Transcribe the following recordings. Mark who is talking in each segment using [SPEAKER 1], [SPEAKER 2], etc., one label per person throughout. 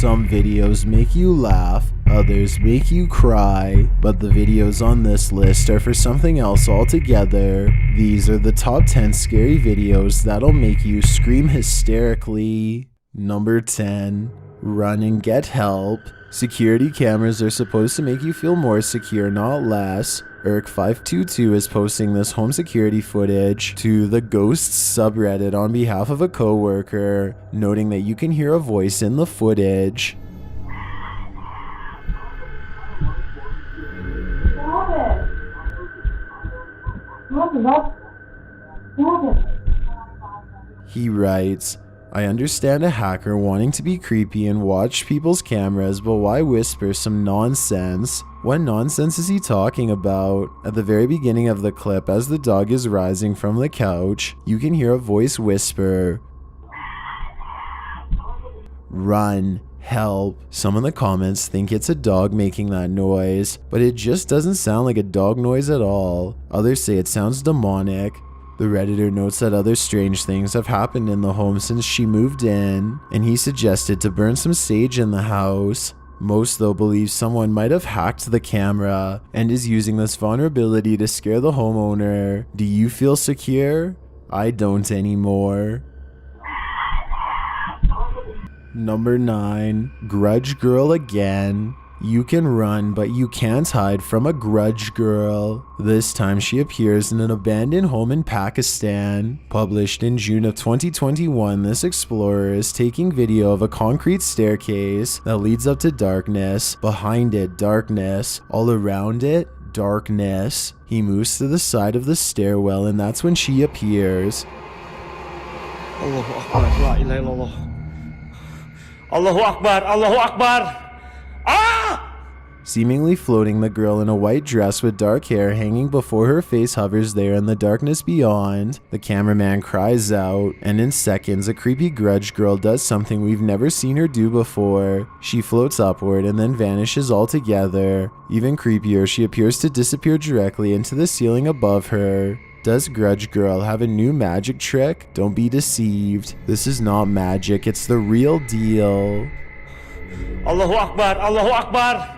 [SPEAKER 1] Some videos make you laugh, others make you cry, but the videos on this list are for something else altogether. These are the top 10 scary videos that'll make you scream hysterically. Number 10. Run and get help. Security cameras are supposed to make you feel more secure, not less. Irk522 is posting this home security footage to the Ghosts subreddit on behalf of a coworker, noting that you can hear a voice in the footage. He writes, I understand a hacker wanting to be creepy and watch people's cameras, but why whisper some nonsense? What nonsense is he talking about? At the very beginning of the clip, as the dog is rising from the couch, you can hear a voice whisper, "Run, help." Some in the comments think it's a dog making that noise, but it just doesn't sound like a dog noise at all. Others say it sounds demonic. The Redditor notes that other strange things have happened in the home since she moved in, and he suggested to burn some sage in the house. Most though believe someone might have hacked the camera and is using this vulnerability to scare the homeowner. Do you feel secure? I don't anymore. Number 9. Grudge Girl again. You can run, but you can't hide from a grudge girl. This time she appears in an abandoned home in Pakistan. Published in June of 2021, this explorer is taking video of a concrete staircase that leads up to darkness. Behind it, darkness. All around it, darkness. He moves to the side of the stairwell, and that's when she appears.
[SPEAKER 2] Allahu Akbar, la ilaha illallah. Allahu Akbar, Allahu Akbar.
[SPEAKER 1] Seemingly floating, the girl in a white dress with dark hair hanging before her face hovers there in the darkness beyond. The cameraman cries out, and in seconds a creepy grudge girl does something we've never seen her do before. She floats upward and then vanishes altogether. Even creepier, she appears to disappear directly into the ceiling above her. Does Grudge Girl have a new magic trick? Don't be deceived. This is not magic, it's the real deal.
[SPEAKER 2] Allahu Akbar, Allahu Akbar.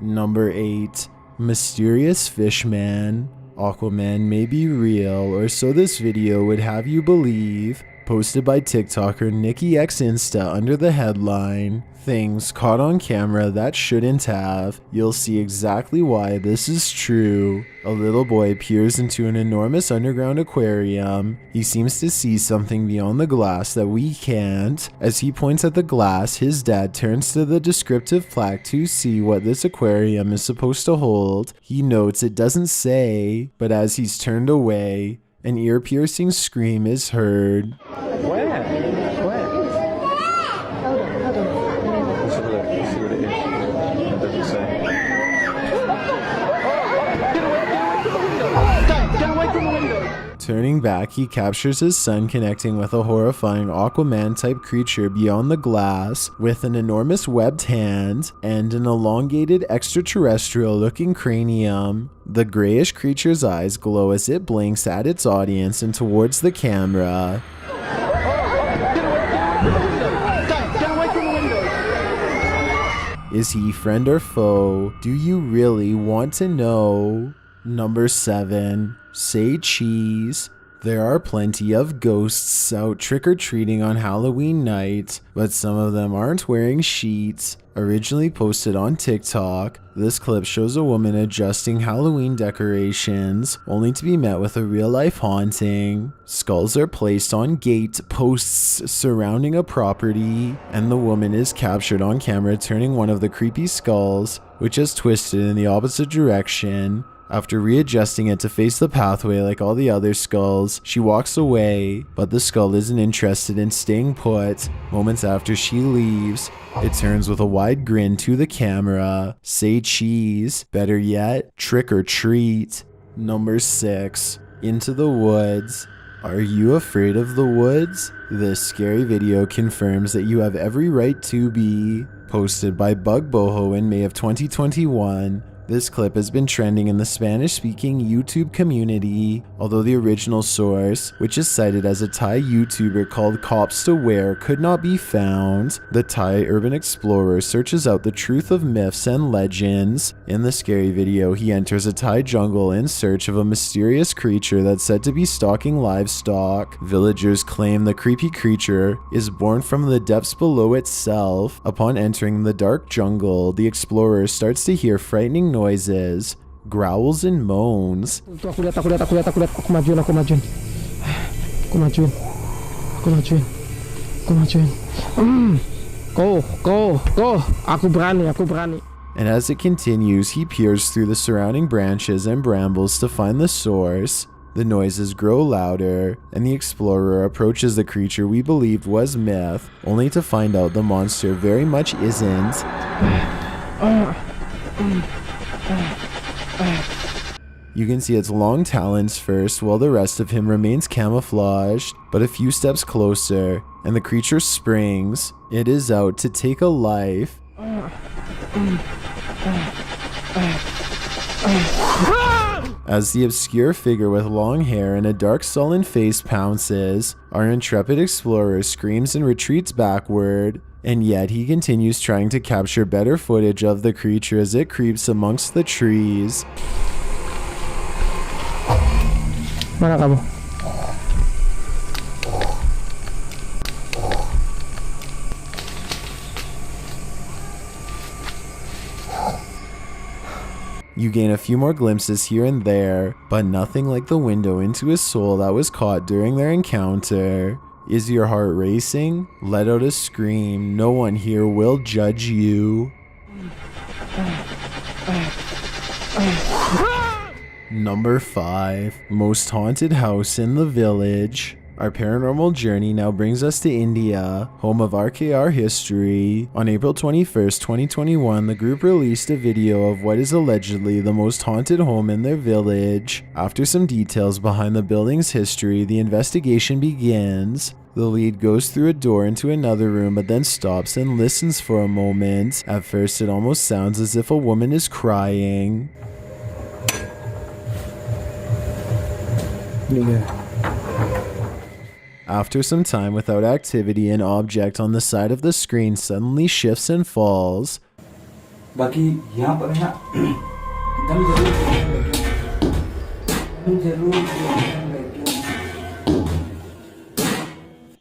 [SPEAKER 1] Number 8. Mysterious Fishman. Aquaman may be real, or so this video would have you believe. Posted by TikToker Nikki X Insta under the headline, "Things caught on camera that shouldn't have." You'll see exactly why this is true. A little boy peers into an enormous underground aquarium. He seems to see something beyond the glass that we can't. As he points at the glass, his dad turns to the descriptive plaque to see what this aquarium is supposed to hold. He notes it doesn't say, but as he's turned away, an ear-piercing scream is heard.
[SPEAKER 2] Where? Let's have a look. Let's see what it is. What does it say? Get away from the window!
[SPEAKER 1] Turning back, he captures his son connecting with a horrifying Aquaman-type creature beyond the glass with an enormous webbed hand and an elongated extraterrestrial-looking cranium. The grayish creature's eyes glow as it blinks at its audience and towards the camera. Is he friend or foe? Do you really want to know? Number 7. Say cheese. There are plenty of ghosts out trick-or-treating on Halloween night, but some of them aren't wearing sheets. Originally posted on TikTok, this clip shows a woman adjusting Halloween decorations, only to be met with a real-life haunting. Skulls are placed on gate posts surrounding a property, and the woman is captured on camera turning one of the creepy skulls, which is twisted in the opposite direction. After readjusting it to face the pathway like all the other skulls, she walks away, but the skull isn't interested in staying put. Moments after she leaves, it turns with a wide grin to the camera. Say cheese. Better yet, trick or treat. Number 6. Into the woods. Are you afraid of the woods? This scary video confirms that you have every right to be. Posted by Bug Boho in May of 2021. This clip has been trending in the Spanish-speaking YouTube community, although the original source, which is cited as a Thai YouTuber called Cops to Wear, could not be found. The Thai urban explorer searches out the truth of myths and legends. In the scary video, he enters a Thai jungle in search of a mysterious creature that's said to be stalking livestock. Villagers claim the creepy creature is born from the depths below itself. Upon entering the dark jungle, the explorer starts to hear frightening noises, growls and moans.
[SPEAKER 3] Aku lihat, aku majuin. Go. Aku berani.
[SPEAKER 1] And as it continues, he peers through the surrounding branches and brambles to find the source. The noises grow louder, and the explorer approaches the creature we believed was myth, only to find out the monster very much isn't. You can see its long talons first, while the rest of him remains camouflaged, but a few steps closer, and the creature springs. It is out to take a life. As the obscure figure with long hair and a dark sullen face pounces, our intrepid explorer screams and retreats backward, and yet he continues trying to capture better footage of the creature as it creeps amongst the trees.
[SPEAKER 3] Mana kamu?
[SPEAKER 1] You gain a few more glimpses here and there, but nothing like the window into his soul that was caught during their encounter. Is your heart racing? Let out a scream. No one here will judge you. Number 5. Most haunted house in the village. Our paranormal journey now brings us to India, home of RKR history. On April 21st, 2021, the group released a video of what is allegedly the most haunted home in their village. After some details behind the building's history, the investigation begins. The lead goes through a door into another room but then stops and listens for a moment. At first, it almost sounds as if a woman is crying. After some time without activity, an object on the side of the screen suddenly shifts and falls.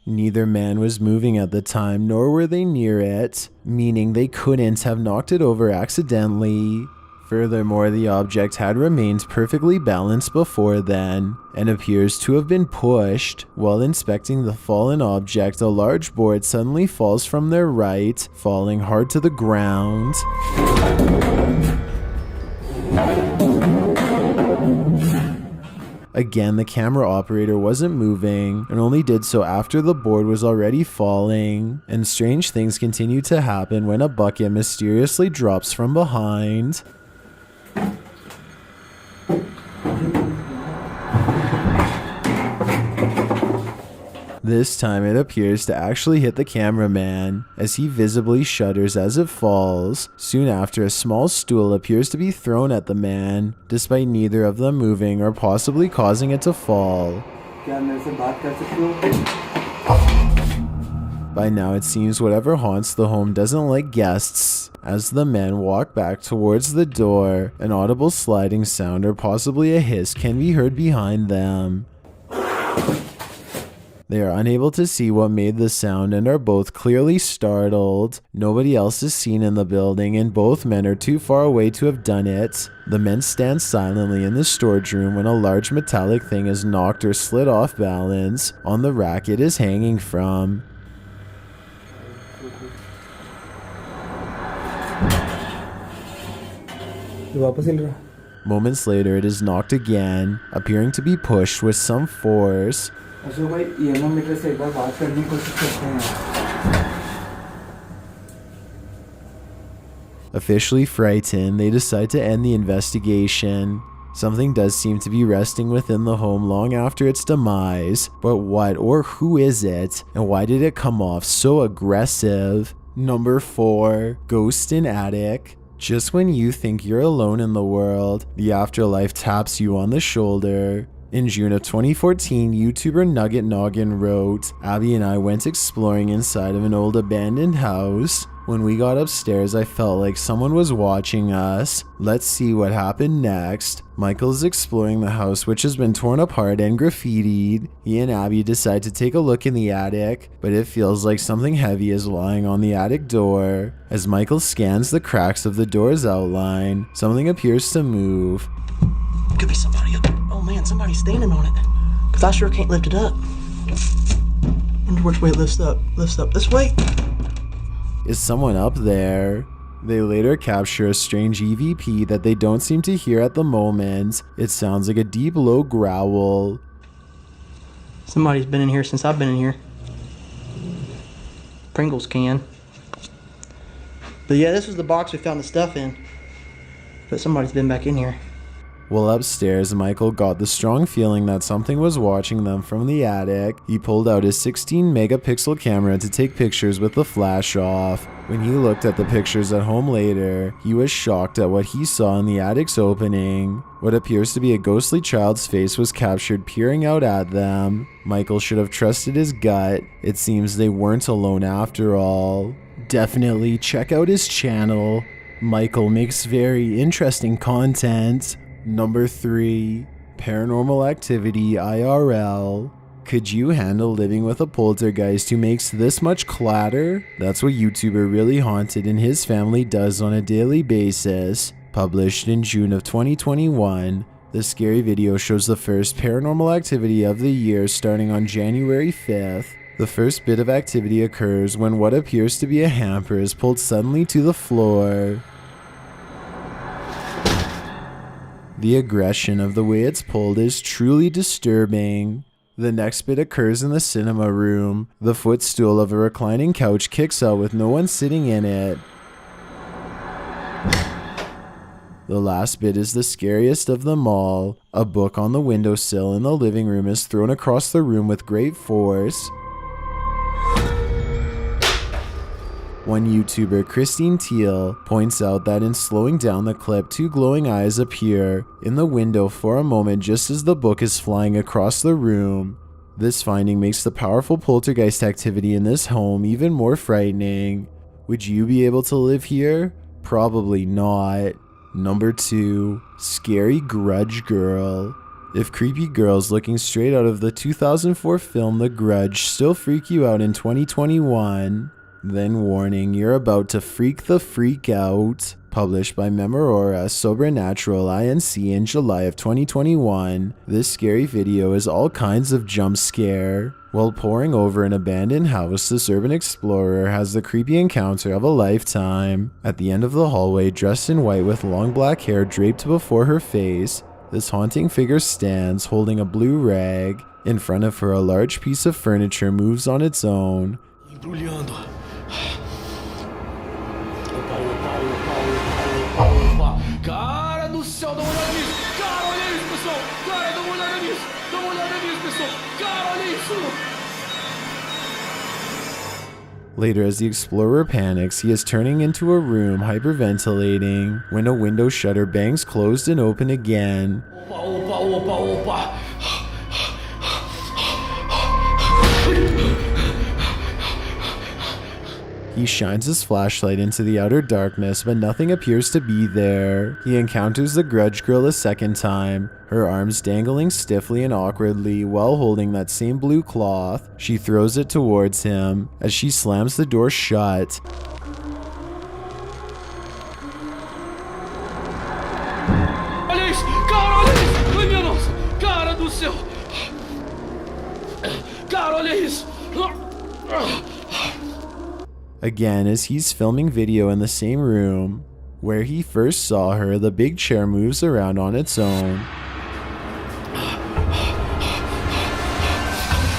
[SPEAKER 1] Neither man was moving at the time, nor were they near it, meaning they couldn't have knocked it over accidentally. Furthermore, the object had remained perfectly balanced before then, and appears to have been pushed. While inspecting the fallen object, a large board suddenly falls from their right, falling hard to the ground. Again, the camera operator wasn't moving, and only did so after the board was already falling, and strange things continue to happen when a bucket mysteriously drops from behind. This time it appears to actually hit the cameraman, as he visibly shudders as it falls. Soon after, a small stool appears to be thrown at the man, despite neither of them moving or possibly causing it to fall. By now it seems whatever haunts the home doesn't like guests. As the men walk back towards the door, an audible sliding sound or possibly a hiss can be heard behind them. They are unable to see what made the sound and are both clearly startled. Nobody else is seen in the building and both men are too far away to have done it. The men stand silently in the storage room when a large metallic thing is knocked or slid off balance on the rack it is hanging from. Moments later, it is knocked again, appearing to be pushed with some force. Officially frightened, they decide to end the investigation. Something does seem to be resting within the home long after its demise, but what or who is it, and why did it come off so aggressive? Number 4. Ghost in Attic. Just when you think you're alone in the world, the afterlife taps you on the shoulder. In June of 2014, YouTuber Nugget Noggin wrote, "Abby and I went exploring inside of an old abandoned house. When we got upstairs, I felt like someone was watching us. Let's see what happened next." Michael's exploring the house, which has been torn apart and graffitied. He and Abby decide to take a look in the attic, but it feels like something heavy is lying on the attic door. As Michael scans the cracks of the door's outline, something appears to move.
[SPEAKER 4] Could be somebody up there. Oh man, somebody's standing on it. Cause I sure can't lift it up. Wonder which way it lifts up. Lifts up this way.
[SPEAKER 1] Is someone up there? They later capture a strange EVP that they don't seem to hear at the moment. It sounds like a deep, low growl.
[SPEAKER 4] Somebody's been in here since I've been in here. Pringles can. But yeah, this was the box we found the stuff in. But somebody's been back in here.
[SPEAKER 1] While upstairs, Michael got the strong feeling that something was watching them from the attic. He pulled out his 16 megapixel camera to take pictures with the flash off. When he looked at the pictures at home later, he was shocked at what he saw in the attic's opening. What appears to be a ghostly child's face was captured peering out at them. Michael should have trusted his gut. It seems they weren't alone after all. Definitely check out his channel. Michael makes very interesting content. Number 3. Paranormal Activity IRL. Could you handle living with a poltergeist who makes this much clatter? That's what YouTuber Really Haunted and his family does on a daily basis. Published in June of 2021, the scary video shows the first paranormal activity of the year starting on January 5th. The first bit of activity occurs when what appears to be a hamper is pulled suddenly to the floor. The aggression of the way it's pulled is truly disturbing. The next bit occurs in the cinema room. The footstool of a reclining couch kicks out with no one sitting in it. The last bit is the scariest of them all. A book on the windowsill in the living room is thrown across the room with great force. One YouTuber, Christine Teal, points out that in slowing down the clip, 2 glowing eyes appear in the window for a moment just as the book is flying across the room. This finding makes the powerful poltergeist activity in this home even more frightening. Would you be able to live here? Probably not. Number 2. Scary Grudge Girl. If creepy girls looking straight out of the 2004 film The Grudge still freak you out in 2021, then warning, you're about to freak the freak out. Published by Memorora Sobrenatural Inc. in July of 2021, this scary video is all kinds of jump scare. While poring over an abandoned house, this urban explorer has the creepy encounter of a lifetime. At the end of the hallway, dressed in white with long black hair draped before her face, this haunting figure stands holding a blue rag. In front of her, a large piece of furniture moves on its own.
[SPEAKER 5] Embrulhando. Cara do céu, dá uma olhada nisso. Cara, olha isso, pessoal. Cara, dá uma olhada nisso. Dá uma olhada nisso, pessoal. Cara, olha isso.
[SPEAKER 1] Later, as the explorer panics, he is turning into a room, hyperventilating, when a window shutter bangs closed and open again.
[SPEAKER 5] Opa, opa, opa, opa.
[SPEAKER 1] He shines his flashlight into the outer darkness, but nothing appears to be there. He encounters the Grudge Girl a second time, her arms dangling stiffly and awkwardly while holding that same blue cloth. She throws it towards him. As she slams the door shut,
[SPEAKER 5] Olha isso, cara, olha isso. Ai, minha nossa. Cara do céu. Cara, olha isso.
[SPEAKER 1] again as he's filming video in the same room. Where he first saw her, the big chair moves around on its own.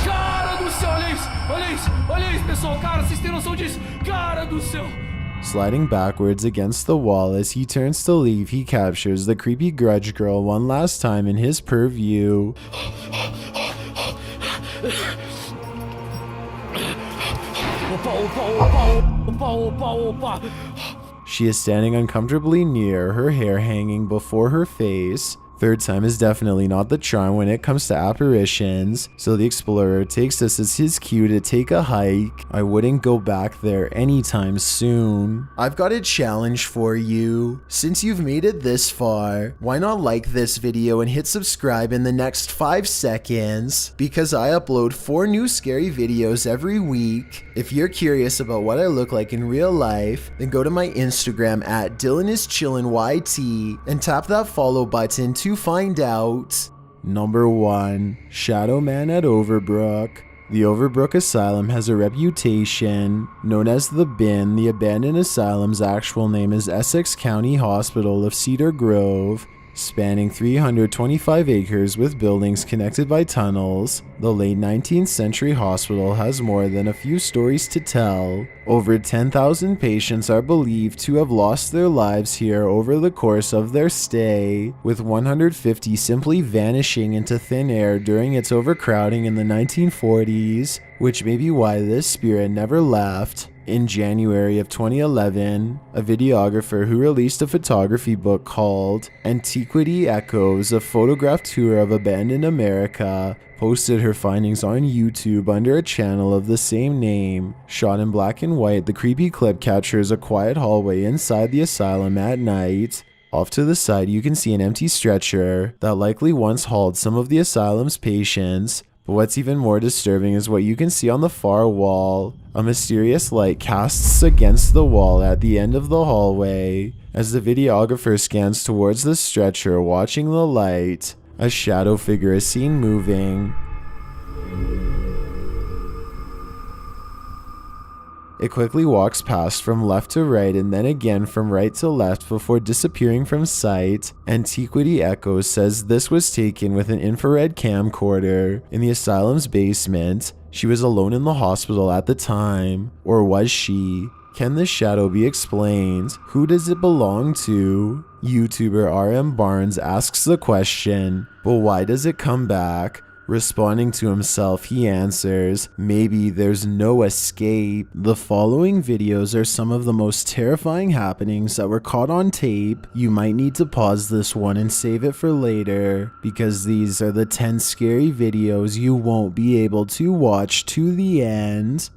[SPEAKER 5] Cara do céu, olha isso. Olha isso. Olha isso, pessoal. Cara, vocês têm noção disso? Cara do céu.
[SPEAKER 1] Sliding backwards against the wall as he turns to leave, he captures the creepy Grudge Girl one last time in his purview.
[SPEAKER 5] Opa, opa, opa, opa, opa, opa.
[SPEAKER 1] She is standing uncomfortably near, her hair hanging before her face. Third time is definitely not the charm when it comes to apparitions, so the explorer takes this as his cue to take a hike. I wouldn't go back there anytime soon. I've got a challenge for you. Since you've made it this far, why not like this video and hit subscribe in the next 5 seconds? Because I upload 4 new scary videos every week. If you're curious about what I look like in real life, then go to my Instagram at DylanIsChillinYT and tap that follow button to find out. Number 1. Shadow Man at Overbrook. The Overbrook Asylum has a reputation. Known as the Bin, the abandoned asylum's actual name is Essex County Hospital of Cedar Grove. Spanning 325 acres with buildings connected by tunnels, the late 19th century hospital has more than a few stories to tell. Over 10,000 patients are believed to have lost their lives here over the course of their stay, with 150 simply vanishing into thin air during its overcrowding in the 1940s, which may be why this spirit never left. In January of 2011, a videographer who released a photography book called Antiquity Echoes, a photograph tour of abandoned America, posted her findings on YouTube under a channel of the same name. Shot in black and white, the creepy clip captures a quiet hallway inside the asylum at night. Off to the side, you can see an empty stretcher that likely once hauled some of the asylum's patients. But what's even more disturbing is what you can see on the far wall. A mysterious light casts against the wall at the end of the hallway. As the videographer scans towards the stretcher watching the light, a shadow figure is seen moving. It quickly walks past from left to right and then again from right to left before disappearing from sight. Antiquity Echoes says this was taken with an infrared camcorder in the asylum's basement. She was alone in the hospital at the time. Or was she? Can this shadow be explained? Who does it belong to? YouTuber RM Barnes asks the question, but why does it come back? Responding to himself, he answers, maybe there's no escape. The following videos are some of the most terrifying happenings that were caught on tape. You might need to pause this one and save it for later, because these are the 10 scary videos you won't be able to watch to the end.